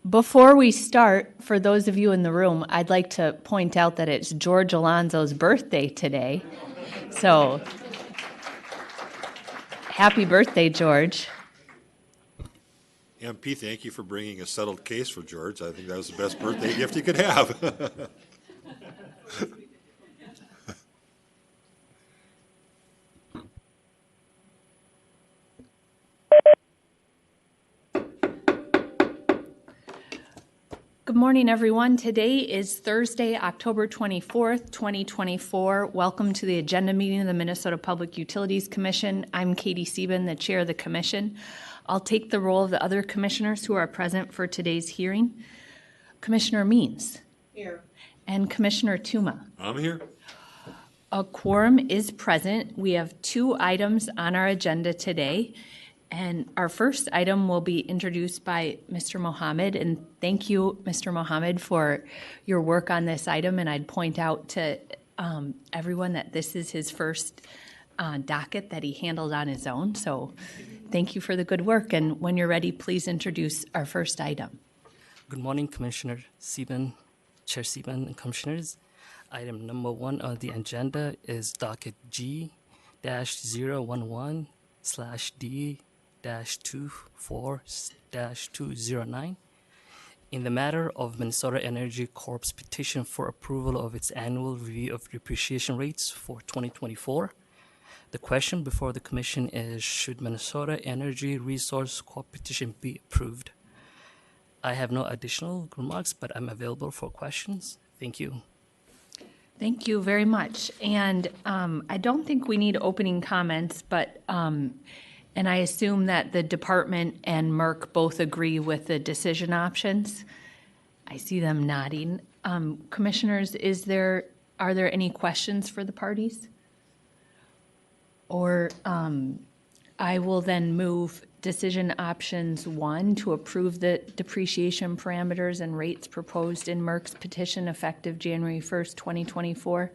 Before we start, for those of you in the room, I'd like to point out that it's George Alonzo's birthday today. So, happy birthday, George. MP, thank you for bringing a settled case for George. I think that was the best birthday gift you could have. Good morning, everyone. Today is Thursday, October 24th, 2024. Welcome to the agenda meeting of the Minnesota Public Utilities Commission. I'm Katie Sieben, the chair of the commission. I'll take the role of the other commissioners who are present for today's hearing. Commissioner Means. Here. And Commissioner Tuma. I'm here. A quorum is present. We have 2 items on our agenda today. And our first item will be introduced by Mr. Mohammed. And thank you, Mr. Mohammed, for your work on this item. And I'd point out to everyone that this is his first docket that he handled on his own. So thank you for the good work. And when you're ready, please introduce our first item. Good morning, Commissioner Sieben, Chair Sieben, and Commissioners. Item number 1 on the agenda is docket G-011/D-24-209 in the matter of Minnesota Energy Corp's petition for approval of its annual review of depreciation rates for 2024. The question before the Commission is, should Minnesota Energy Resource Corp petition be approved? I have no additional remarks, but I'm available for questions. Thank you. Thank you very much. And I don't think we need opening comments, but and I assume that the department and MERC both agree with the decision options. I see them nodding. Commissioners, are there any questions for the parties? Or I will then move decision options 1 to approve the depreciation parameters and rates proposed in MERC's petition effective January 1st, 2024.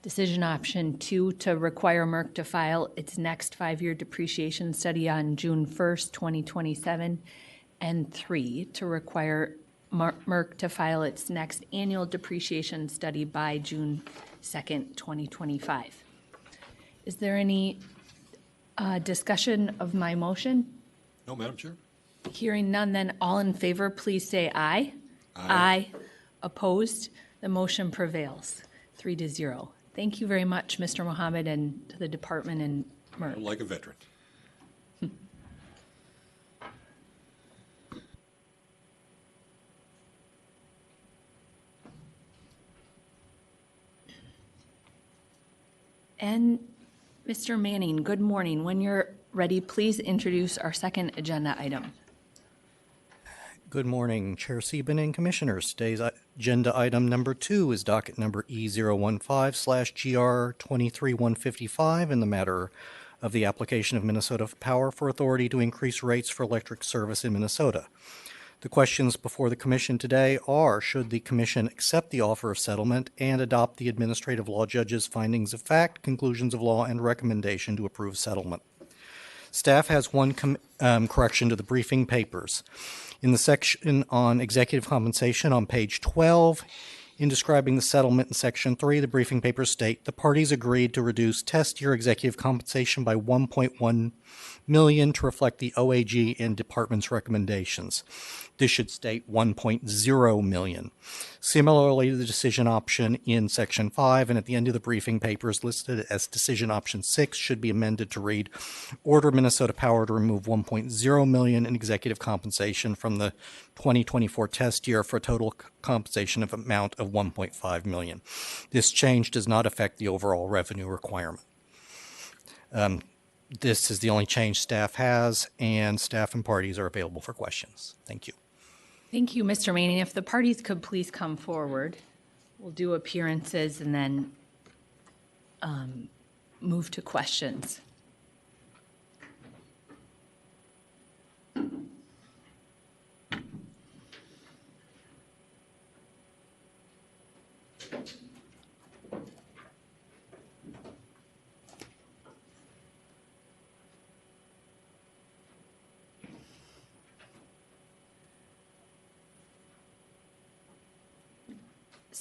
Decision option 2 to require MERC to file its next 5-year depreciation study on June 1st, 2027. And 3 to require MERC to file its next annual depreciation study by June 2nd, 2025. Is there any discussion of my motion? No, Madam Chair. Hearing none, then all in favor, please say aye. Aye. Opposed? The motion prevails, 3-0. Thank you very much, Mr. Mohammed, and to the department and MERC. Like a veteran. And Mr. Manning, good morning. When you're ready, please introduce our second agenda item. Good morning, Chair Sieben and Commissioners. Today's agenda item number 2 is docket number E015/GR23155 in the matter of the application of Minnesota Power for authority to increase rates for electric service in Minnesota. The questions before the Commission today are, should the Commission accept the offer of settlement and adopt the Administrative Law Judge's findings of fact, conclusions of law, and recommendation to approve settlement? Staff has one correction to the briefing papers. In the section on executive compensation on page 12, in describing the settlement in section 3, the briefing papers state the parties agreed to reduce test year executive compensation by $1.1 million to reflect the OAG and department's recommendations. This should state $1.0 million. Similarly, the decision option in section 5 and at the end of the briefing papers listed as decision option 6 should be amended to read, order Minnesota Power to remove $1.0 million in executive compensation from the 2024 test year for a total compensation of amount of $1.5 million. This change does not affect the overall revenue requirement. This is the only change staff has, and staff and parties are available for questions. Thank you. Thank you, Mr. Manning. If the parties could please come forward, we'll do appearances and then move to questions.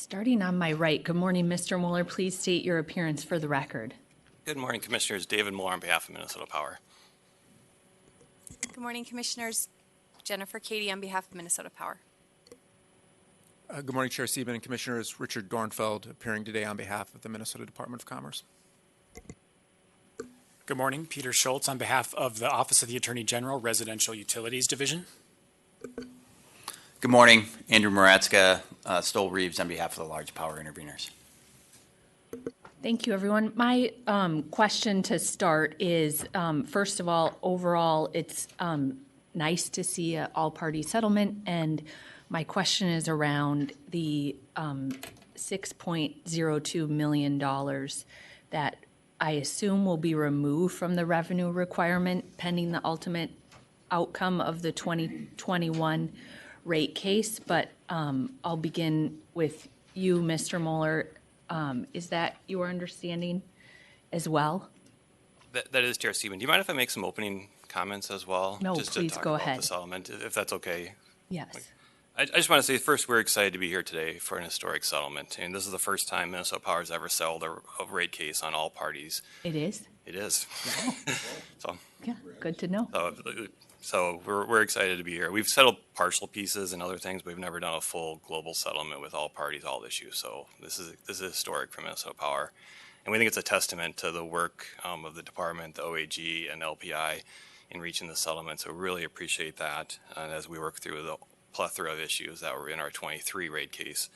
Starting on my right, good morning, Mr. Mueller. Please state your appearance for the record. Good morning, Commissioners. David Moore on behalf of Minnesota Power. Good morning, Commissioners. Jennifer Cady on behalf of Minnesota Power. Good morning, Chair Sieben and Commissioners. Richard Dornfeld appearing today on behalf of the Minnesota Department of Commerce. Good morning, Peter Schultz on behalf of the Office of the Attorney General, Residential Utilities Division. Good morning, Andrew Moratzka, Stoll Reeves on behalf of the large power interveners. Thank you, everyone. My question to start is, first of all, overall, it's nice to see an all-party settlement, and my question is around the $6.02 million that I assume will be removed from the revenue requirement pending the ultimate outcome of the 2021 rate case. But I'll begin with you, Mr. Mueller. Is that your understanding as well? That is, Chair Sieben. Do you mind if I make some opening comments as well? No, just please to talk go about ahead. the settlement, if that's okay. Yes. I just want to say first, we're excited to be here today for an historic settlement. And this is the first time Minnesota Power has ever settled a rate case on all parties. It is? It is. So, Yeah, good to know. so we're excited to be here. We've settled partial pieces and other things, but we've never done a full global settlement with all parties, all issues. So this is historic for Minnesota Power. And we think it's a testament to the work of the department, the OAG, and LPI in reaching the settlement. So really appreciate that. And as we work through the plethora of issues that were in our 23 rate case.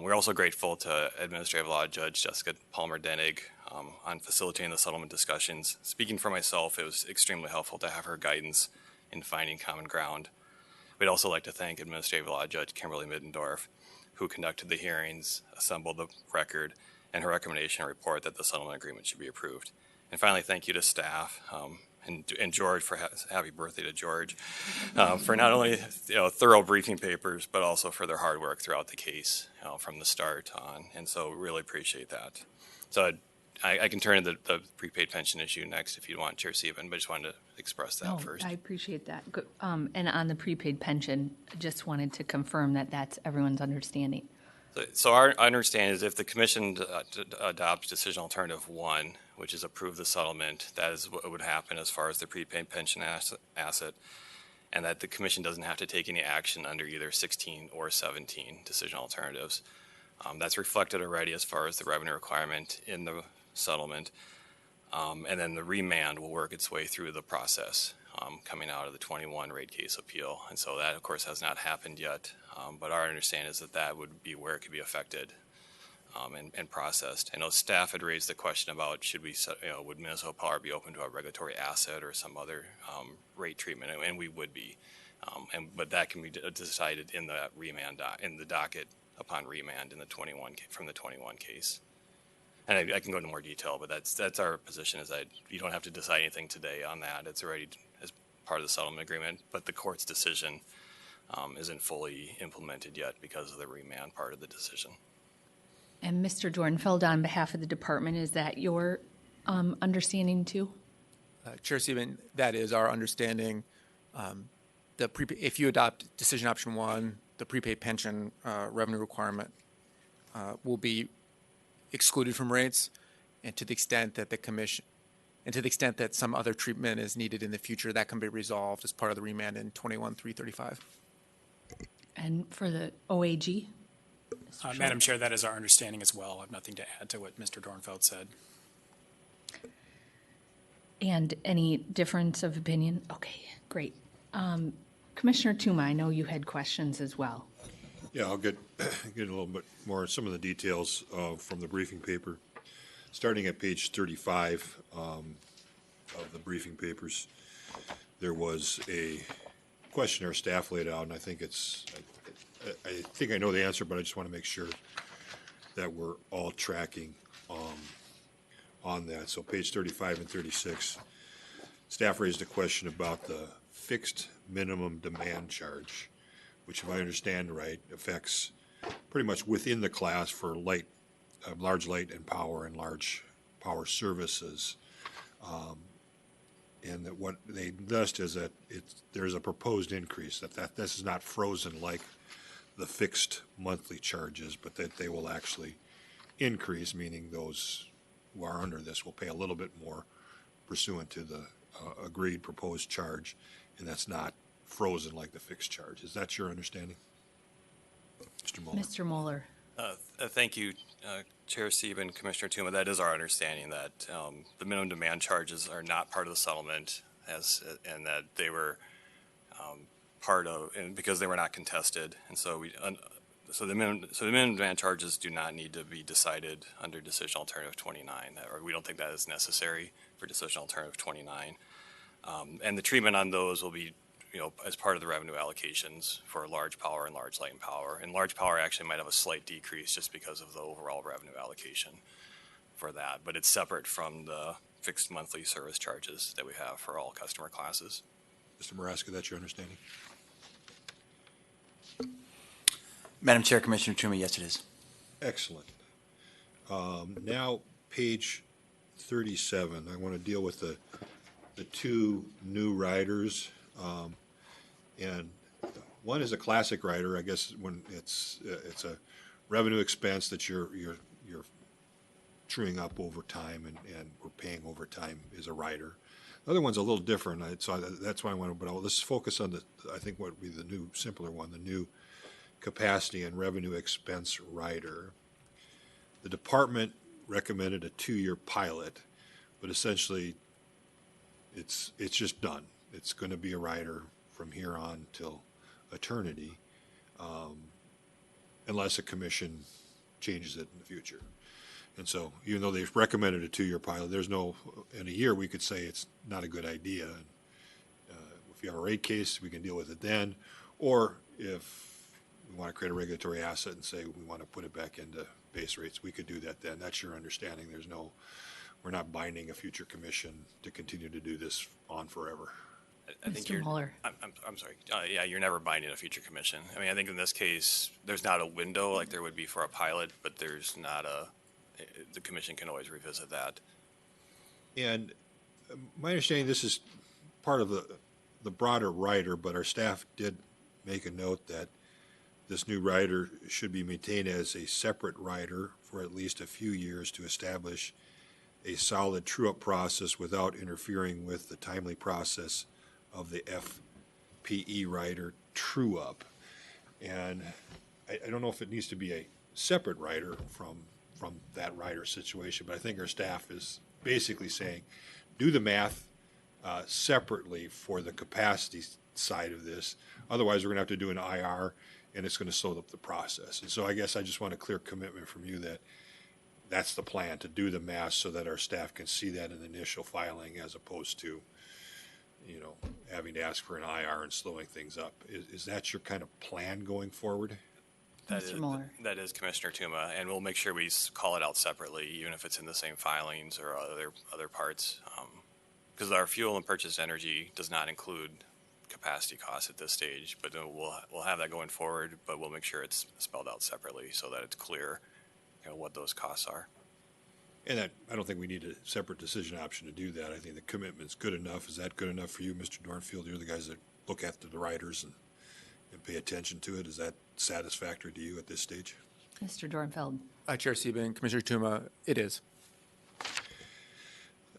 We're also grateful to Administrative Law Judge Jessica Palmer-Denig on facilitating the settlement discussions. Speaking for myself, it was extremely helpful to have her guidance in finding common ground. We'd also like to thank Administrative Law Judge Kimberly Middendorf, who conducted the hearings, assembled the record, and her recommendation and report that the settlement agreement should be approved. And finally, thank you to staff and George for happy birthday to George for not only thorough briefing papers, but also for their hard work throughout the case from the start on. And so really appreciate that. So I can turn to the prepaid pension issue next if you want, Chair Sieben, but I just wanted to express that first. I appreciate that. Good. And on the prepaid pension, just wanted to confirm that that's everyone's understanding. So our understanding is if the commission adopts decision alternative 1, which is approve the settlement, that is what would happen as far as the prepaid pension asset, and that the commission doesn't have to take any action under either 16 or 17 decision alternatives. That's reflected already as far as the revenue requirement in the settlement, and then the remand will work its way through the process coming out of the 21 rate case appeal. And so that, of course, has not happened yet, but our understanding is that that would be where it could be affected and processed. I know staff had raised the question about would Minnesota Power be open to a regulatory asset or some other rate treatment, and we would be, but that can be decided in the remand in the docket upon remand in the 21 from the 21 case. And I can go into more detail, but that's our position is that you don't have to decide anything today on that. It's already as part of the settlement agreement, but the court's decision isn't fully implemented yet because of the remand part of the decision. And Mr. Dornfeld, on behalf of the department, is that your understanding too? Chair Sieben, that is our understanding. If you adopt decision option 1, the prepaid pension revenue requirement will be excluded from rates, and to the extent that the commission, and to the extent that some other treatment is needed in the future, that can be resolved as part of the remand in 21-335. And for the OAG? Madam Chair, that is our understanding as well. I have nothing to add to what Mr. Dornfeld said. And any difference of opinion? Okay, great. Commissioner Tuma, I know you had questions as well. Yeah, I'll get a little bit more some of the details from the briefing paper. Starting at page 35 of the briefing papers, there was a question our staff laid out, and I think I know the answer, but I just want to make sure that we're all tracking on that. So page 35 and 36, staff raised a question about the fixed minimum demand charge, which, if I understand right, affects pretty much within the class for large light and large power services. And that what they list is that there's a proposed increase, that this is not frozen like the fixed monthly charges, but that they will actually increase, meaning those who are under this will pay a little bit more pursuant to the agreed proposed charge, and that's not frozen like the fixed charge. Is that your understanding? Mr. Mueller? Mr. Mueller. Thank you, Chair Sieben, Commissioner Tuma. That is our understanding that the minimum demand charges are not part of the settlement and that they were part of, and because they were not contested. And so so the minimum demand charges do not need to be decided under decision alternative 29, or we don't think that is necessary for decision alternative 29. And the treatment on those will be, as part of the revenue allocations for large power and large light and power. And large power actually might have a slight decrease just because of the overall revenue allocation for that. But it's separate from the fixed monthly service charges that we have for all customer classes. Mr. Maraska, that's your understanding? Madam Chair, Commissioner Tuma, yes, it is. Excellent. Now, page 37, I want to deal with the two new riders. And one is a classic rider, I guess, when it's a revenue expense that you're truing up over time and we're paying over time is a rider. The other one's a little different, so that's why I want to, but let's focus on I think what would be the new, simpler one, the new capacity and revenue expense rider. The department recommended a 2-year pilot, but essentially it's just done. It's going to be a rider from here on till eternity, unless a commission changes it in the future. And so even though they've recommended a 2-year pilot, there's no, in a year we could say it's not a good idea. And, if you have a rate case, we can deal with it then. Or if we want to create a regulatory asset and say we want to put it back into base rates, we could do that then. That's your understanding. We're not binding a future commission to continue to do this on forever. I think Mr. Mueller. I'm sorry. Yeah, you're never binding a future commission. I mean, I think in this case, there's not a window like there would be for a pilot, but there's not the commission can always revisit that. And my understanding, this is part of the broader rider, but our staff did make a note that this new rider should be maintained as a separate rider for at least a few years to establish a solid true-up process without interfering with the timely process of the FPE rider true-up. And I don't know if it needs to be a separate rider from that rider situation, but I think our staff is basically saying, do the math separately for the capacity side of this. Otherwise, we're going to have to do an IR, and it's going to slow up the process. And so I guess I just want a clear commitment from you that that's the plan, to do the math so that our staff can see that in the initial filing as opposed to, having to ask for an IR and slowing things up. Is that your kind of plan going forward? Mr. Mueller. That is Commissioner Tuma, and we'll make sure we call it out separately, even if it's in the same filings or other parts. Because our fuel and purchased energy does not include capacity costs at this stage, but we'll have that going forward, but we'll make sure it's spelled out separately so that it's clear what those costs are. And I don't think we need a separate decision option to do that. I think the commitment's good enough. Is that good enough for you, Mr. Dornfield? You're the guys that look after the riders and pay attention to it. Is that satisfactory to you at this stage? Mr. Dornfeld. Chair Sieben, Commissioner Tuma, it is.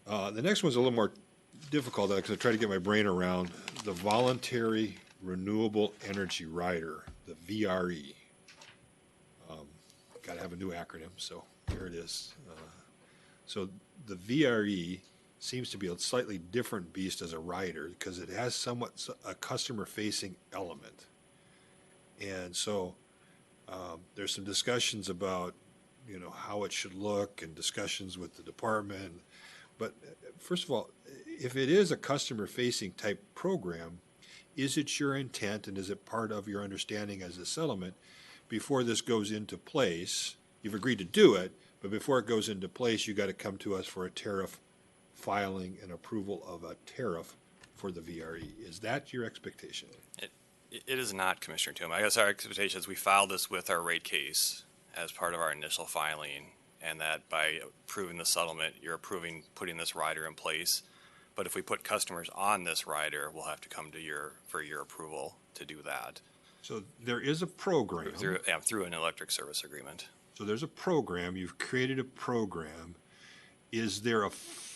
The next one's a little more difficult because I try to get my brain around the Voluntary Renewable Energy Rider, the VRE. Got to have a new acronym, so here it is. So the VRE seems to be a slightly different beast as a rider because it has somewhat a customer-facing element. And so there's some discussions about, how it should look and discussions with the department. But first of all, if it is a customer-facing type program, is it your intent and is it part of your understanding as a settlement before this goes into place? You've agreed to do it, but before it goes into place, you got to come to us for a tariff filing and approval of a tariff for the VRE. Is that your expectation? It is not, Commissioner Tuma. I guess our expectation is we filed this with our rate case as part of our initial filing, and that by approving the settlement, you're approving putting this rider in place. But if we put customers on this rider, we'll have to come to for your approval to do that. So there is a program. through an electric service agreement. So there's a program, you've created a program. Is there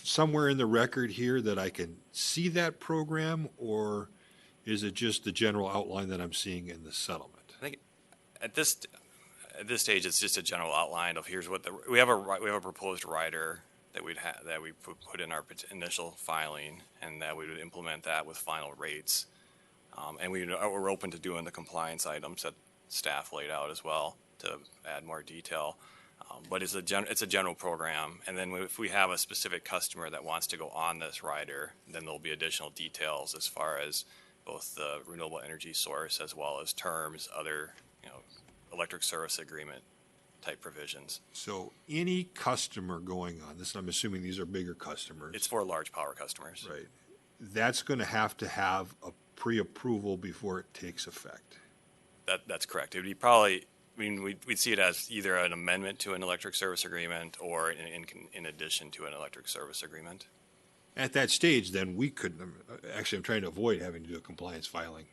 somewhere in the record here that I can see that program, or is it just the general outline that I'm seeing in the settlement? I think at this stage, it's just a general outline of here's what we have a proposed rider that we put in our initial filing, and that we would implement that with final rates. And we're open to doing the compliance items that staff laid out as well to add more detail. But it's a general program, and then if we have a specific customer that wants to go on this rider, then there'll be additional details as far as both the renewable energy source as well as terms, other electric service agreement type provisions. So any customer going on this, and I'm assuming these are bigger customers. It's for large power customers. Right. That's going to have a pre-approval before it takes effect. That's correct. It would be probably. We'd see it as either an amendment to an electric service agreement or in addition to an electric service agreement. At that stage, then we could, actually, I'm trying to avoid having to do a compliance filing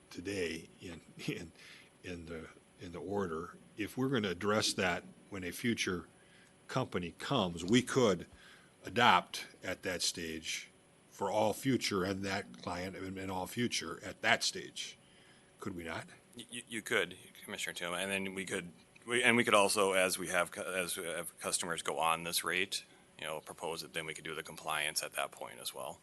today in the order. If we're going to address that when a future company comes, we could adopt at that stage for all future and that client and all future at that stage. Could we not? You could, Commissioner Tuma, and then we could also, as we have customers go on this rate, propose it. Then we could do the compliance at that point as well.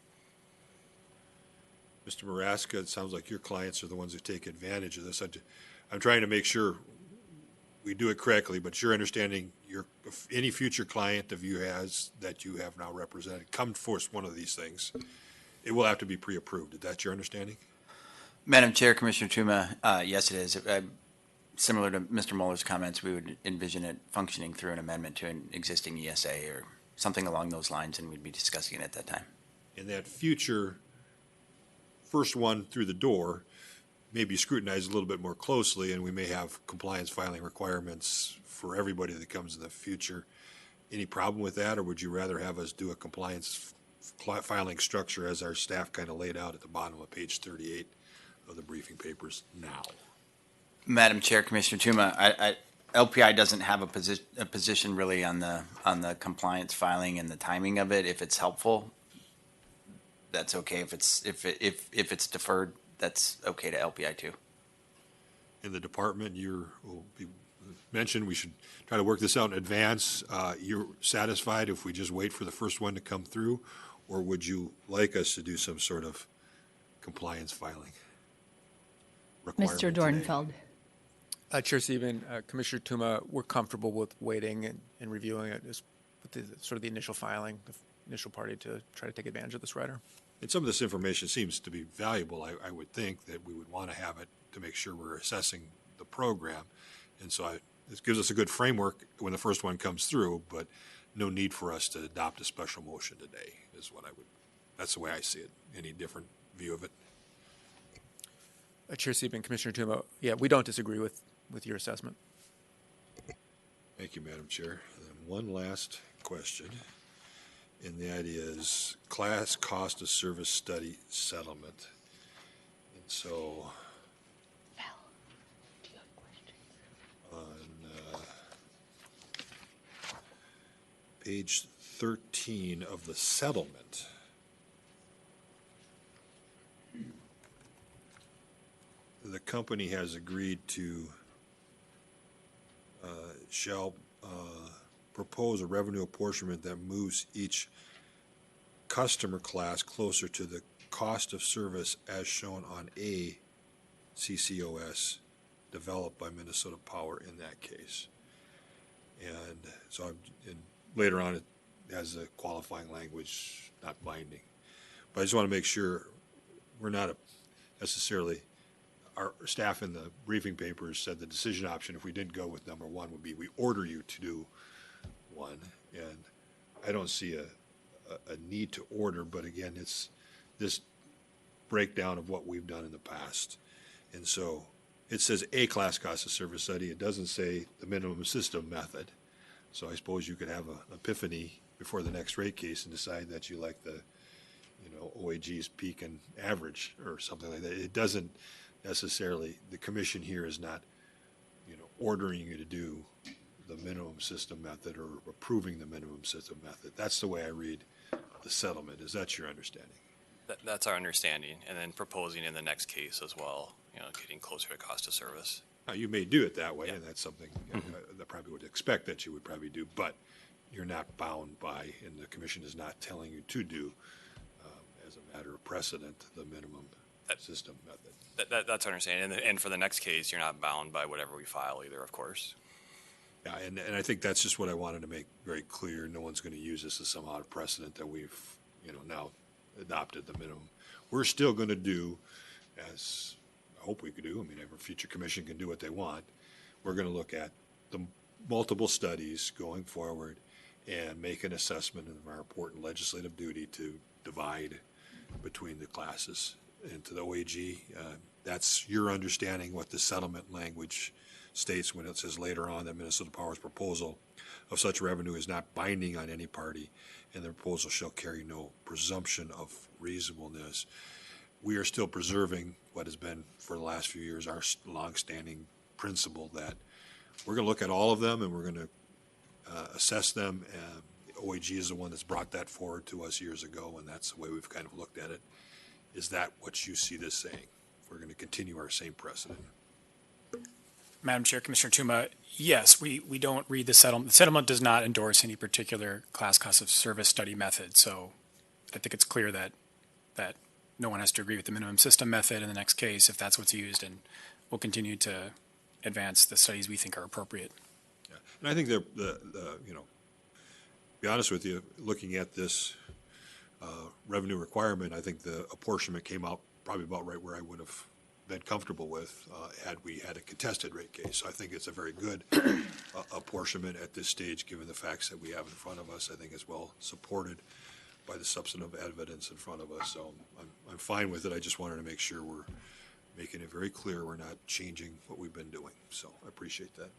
Mr. Maraska, it sounds like your clients are the ones who take advantage of this. I'm trying to make sure we do it correctly, but your understanding, any future client of you that you have now represented, come forth one of these things, it will have to be pre-approved. Is that your understanding? Madam Chair, Commissioner Tuma, yes, it is. Similar to Mr. Muller's comments, we would envision it functioning through an amendment to an existing ESA or something along those lines, and we'd be discussing it at that time. And that future first one through the door may be scrutinized a little bit more closely, and we may have compliance filing requirements for everybody that comes in the future. Any problem with that, or would you rather have us do a compliance filing structure as our staff kind of laid out at the bottom of page 38 of the briefing papers now? Madam Chair, Commissioner Tuma, LPI doesn't have a position really on the compliance filing and the timing of it. If it's helpful, that's okay. If it's deferred, that's okay to LPI too. In the department, will be mentioned we should try to work this out in advance. You're satisfied if we just wait for the first one to come through, or would you like us to do some sort of compliance filing requirement Mr. Dornfeld. Chair Steven, Commissioner Tuma, we're comfortable with waiting and reviewing it with sort of the initial filing, the initial party to try to take advantage of this rider. And some of this information seems to be valuable. I would think that we would want to have it to make sure we're assessing the program. And so this gives us a good framework when the first one comes through, but no need for us to adopt a special motion today that's the way I see it. Any different view of it? Chair Steven, Commissioner Tuma, yeah, we don't disagree with your assessment. Thank you, Madam Chair. And then one last question, and that is class cost of service study settlement. And so on page 13 of the settlement, the company has agreed to shall propose a revenue apportionment that moves each customer class closer to the cost of service as shown on a CCOS developed by Minnesota Power in that case. And so later on it has a qualifying language, not binding. But I just want to make sure we're not necessarily, our staff in the briefing papers said the decision option, if we didn't go with number one, would be we order you to do one. And I don't see a need to order, but again, it's this breakdown of what we've done in the past. And so it says a class cost of service study. It doesn't say the minimum system method. So I suppose you could have an epiphany before the next rate case and decide that you like the, OAG's peak and average or something like that. It doesn't necessarily, the commission here is not, ordering you to do the minimum system method or approving the minimum system method. That's the way I read the settlement. Is that your understanding? That's our understanding, and then proposing in the next case as well, getting closer to cost of service. Now, you may do it that way, and that's something that probably would expect that you would probably do, but you're not bound by, and the commission is not telling you to do, as a matter of precedent, the minimum system method. That's our understanding, and for the next case, you're not bound by whatever we file either, of course. Yeah, and I think that's just what I wanted to make very clear. No one's going to use this as some odd precedent that we've, now adopted the minimum. We're still going to do, as I hope we could do, I mean, every future commission can do what they want. We're going to look at the multiple studies going forward and make an assessment of our important legislative duty to divide between the classes. And to the OAG, that's your understanding what the settlement language states when it says later on that Minnesota Power's proposal of such revenue is not binding on any party, and the proposal shall carry no presumption of reasonableness. We are still preserving what has been for the last few years our longstanding principle that we're going to look at all of them and we're going to assess them. OAG is the one that's brought that forward to us years ago, and that's the way we've kind of looked at it. Is that what you see this saying? We're going to continue our same precedent. Madam Chair, Commissioner Tuma, yes, we don't read the settlement. The settlement does not endorse any particular class cost of service study method. So I think it's clear that no one has to agree with the minimum system method in the next case if that's what's used, and we'll continue to advance the studies we think are appropriate. Yeah. And I think be honest with you, looking at this revenue requirement, I think the apportionment came out probably about right where I would have been comfortable with had we had a contested rate case. So I think it's a very good apportionment at this stage, given the facts that we have in front of us. I think it's well supported by the substantive evidence in front of us. So I'm fine with it. I just wanted to make sure we're making it very clear we're not changing what we've been doing. So I appreciate that.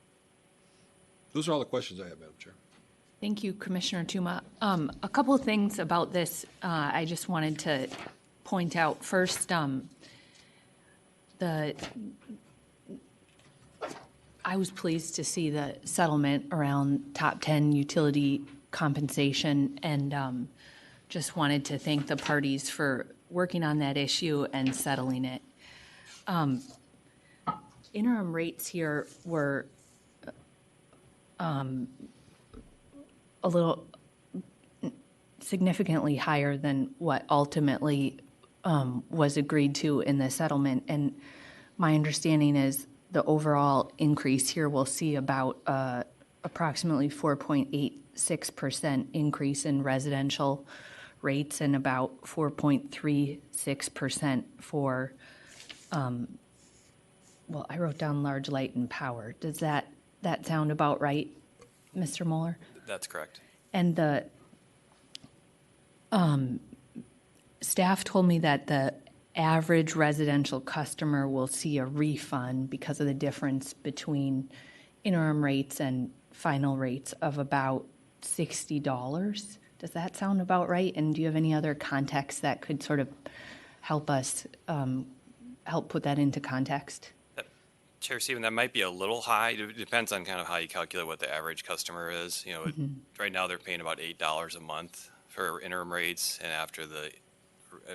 Those are all the questions I have, Madam Chair. Thank you, Commissioner Tuma. A couple of things about this I just wanted to point out. First, I was pleased to see the settlement around top 10 utility compensation, and just wanted to thank the parties for working on that issue and settling it. Interim rates here were a little significantly higher than what ultimately was agreed to in the settlement. And my understanding is the overall increase here will see about approximately 4.86% increase in residential rates and about 4.36% for, well, I wrote down large light and power. Does that sound about right, Mr. Mueller? That's correct. And the staff told me that the average residential customer will see a refund because of the difference between interim rates and final rates of about $60. Does that sound about right? And do you have any other context that could sort of help us help put that into context? Chair Stephen, that might be a little high. It depends on kind of how you calculate what the average customer is. Right now they're paying about $8 a month for interim rates, and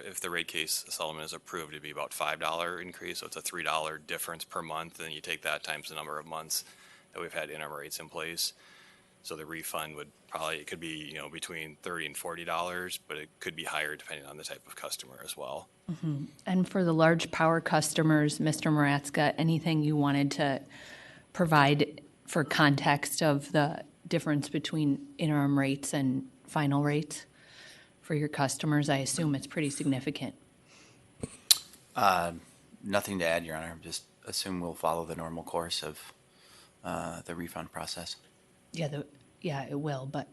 if the rate case settlement is approved, it'd be about $5 increase. So it's a $3 difference per month, and then you take that times the number of months that we've had interim rates in place. So the refund it could be between $30 and $40, but it could be higher depending on the type of customer as well. Mm-hmm. And for the large power customers, Mr. Moratzka, anything you wanted to provide for context of the difference between interim rates and final rates for your customers? I assume it's pretty significant. Nothing to add, Your Honor. Just assume we'll follow the normal course of the refund process. Yeah, it will. But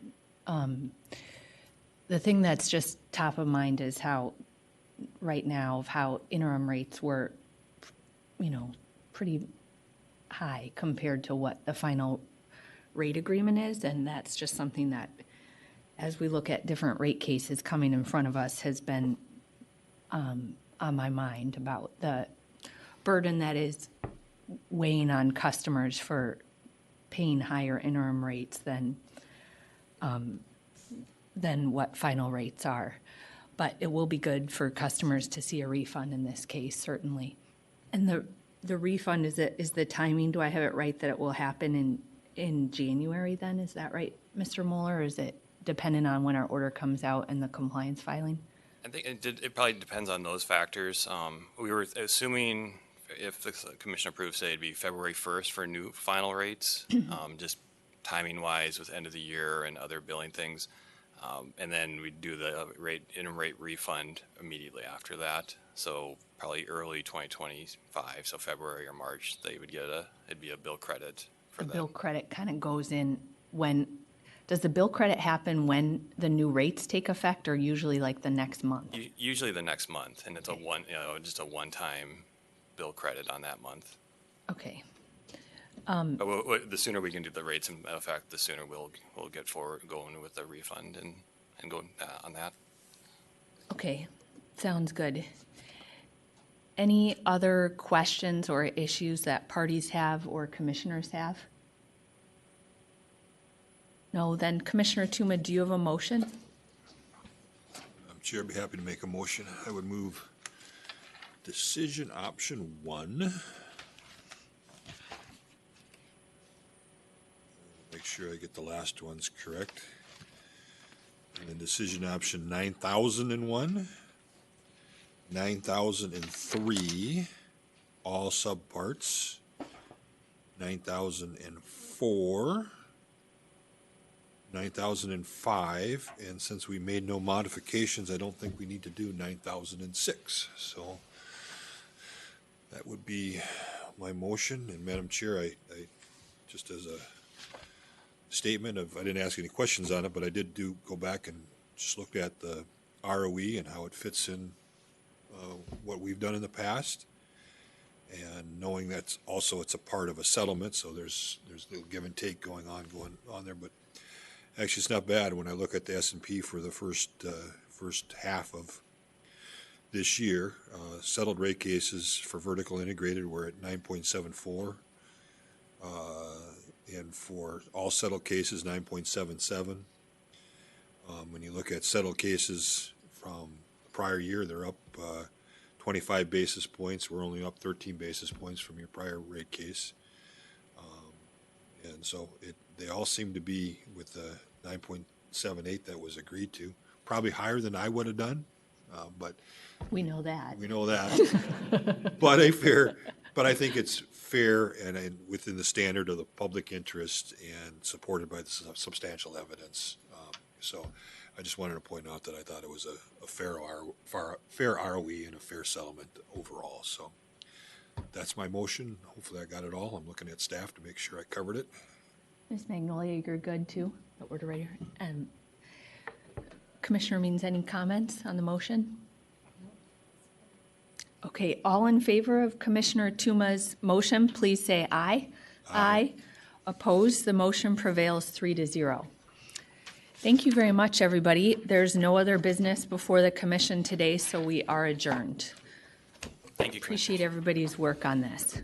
the thing that's just top of mind is how interim rates were, pretty high compared to what the final rate agreement is. And that's just something that, as we look at different rate cases coming in front of us, has been on my mind about the burden that is weighing on customers for paying higher interim rates than what final rates are. But it will be good for customers to see a refund in this case, certainly. And the refund, is the timing, do I have it right that it will happen in January then? Is that right, Mr. Mueller, or is it dependent on when our order comes out and the compliance filing? I think it probably depends on those factors. We were assuming if the commission approves, say it'd be February 1st for new final rates, just timing wise with end of the year and other billing things. And then we'd do the interim rate refund immediately after that. So probably early 2025, so February or March, they would get it'd be a bill credit for The them. bill credit kind of goes in when, does the bill credit happen when the new rates take effect, or usually like the next month? Usually the next month, and it's just a one-time bill credit on that month. Okay. But the sooner we can do the rates in effect, the sooner we'll get going with the refund and go on that. Okay, sounds good. Any other questions or issues that parties have or commissioners have? No, then Commissioner Tuma, do you have a motion? I'm Chair, I'd be happy to make a motion. I would move decision option 1. Make sure I get the last ones correct. And then decision option 9001, 9003, all subparts, 9004, 9005, and since we made no modifications, I don't think we need to do 9006. So that would be my motion. And Madam Chair, I just as a statement of, I didn't ask any questions on it, but I did go back and just look at the ROE and how it fits in what we've done in the past. And knowing that's also, it's a part of a settlement, so there's the give and take going on there. But actually, it's not bad when I look at the S&P for the first half of this year. Settled rate cases for vertical integrated were at 9.74. And for all settled cases, 9.77. When you look at settled cases from the prior year, they're up 25 basis points. We're only up 13 basis points from your prior rate case. And so they all seem to be with the 9.78 that was agreed to. Probably higher than I would have done, but We know that. we know that. But I think it's fair and within the standard of the public interest and supported by the substantial evidence. So I just wanted to point out that I thought it was a fair ROE and a fair settlement overall. So that's my motion. Hopefully I got it all. I'm looking at staff to make sure I covered it. Ms. Magnolia, you're good too? The order right here. And Commissioner Means, any comments on the motion? Okay, all in favor of Commissioner Tuma's motion, please say aye. Aye. Opposed, the motion prevails 3-0. Thank you very much, everybody. There's no other business before the commission today, so we are adjourned. Thank you, Commissioner. Appreciate everybody's work on this.